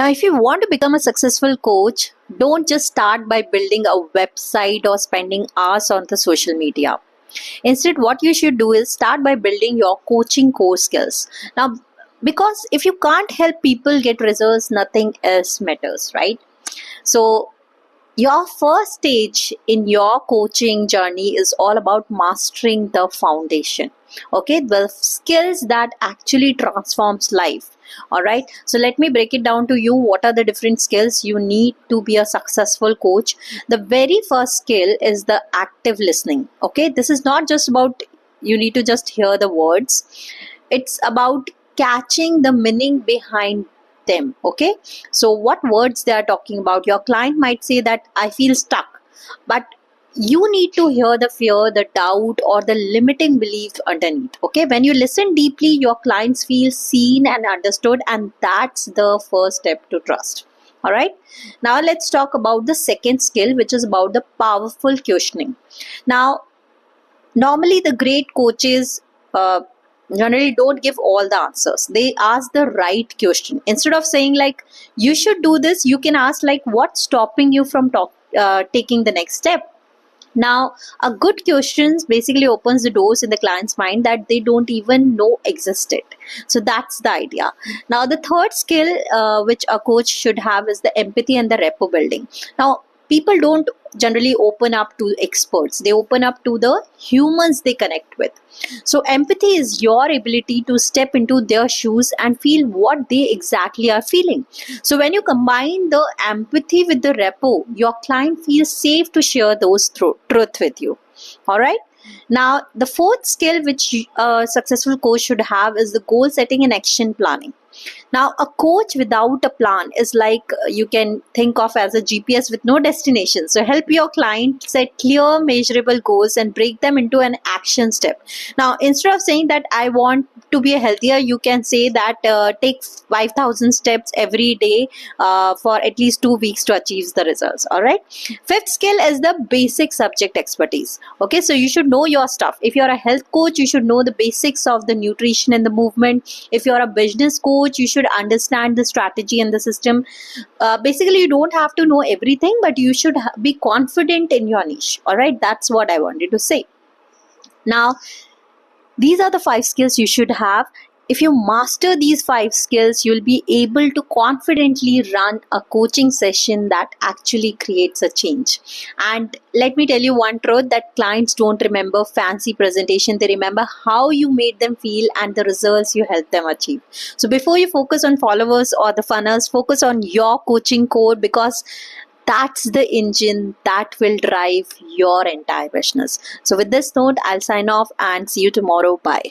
Now, if you want to become a successful coach, don't just start by building a website or spending hours on the social media. Instead, what you should do is start by building your coaching core skills. Now, because if you can't help people get results, nothing else matters, right? So, your first stage in your coaching journey is all about mastering the foundation. Okay, the skills that actually transforms life. All right, so let me break it down to you. What are the different skills you need to be a successful coach? The very first skill is the active listening. Okay, this is not just about you need to just hear the words, it's about catching the meaning behind them. Okay, so what words they are talking about. Your client might say that I feel stuck, but you need to hear the fear, the doubt, or the limiting belief underneath. Okay, when you listen deeply, your clients feel seen and understood, and that's the first step to trust. All right, now let's talk about the second skill, which is about the powerful questioning. Now, normally the great coaches generally don't give all the answers. They ask the right question. Instead of saying like you should do this, you can ask like what's stopping you from taking the next step. Now, a good questions basically opens the doors in the client's mind that they don't even know existed. So that's the idea. Now, the third skill which a coach should have is the empathy and the rapport building. Now, people don't generally open up to experts. They open up to the humans they connect with. So empathy is your ability to step into their shoes and feel what they exactly are feeling. So when you combine the empathy with the rapport, your client feels safe to share those truth with you. All right. Now, the fourth skill which a successful coach should have is the goal setting and action planning. Now, a coach without a plan is like you can think of as a GPS with no destination. So, help your client set clear, measurable goals and break them into an action step. Now, instead of saying that I want to be healthier, you can say that take 5,000 steps every day for at least 2 weeks to achieve the results. All right. Fifth skill is the basic subject expertise. Okay, so you should know your stuff. If you're a health coach, you should know the basics of the nutrition and the movement. If you're a business coach, you should understand the strategy and the system. Basically, you don't have to know everything, but you should be confident in your niche. All right, that's what I wanted to say. Now, these are the 5 skills you should have. If you master these 5 skills, you'll be able to confidently run a coaching session that actually creates a change. And let me tell you one truth, that clients don't remember fancy presentation. They remember how you made them feel and the results you helped them achieve. So before you focus on followers or the funnels, focus on your coaching core, because that's the engine that will drive your entire business. So with this note, I'll sign off and see you tomorrow. Bye.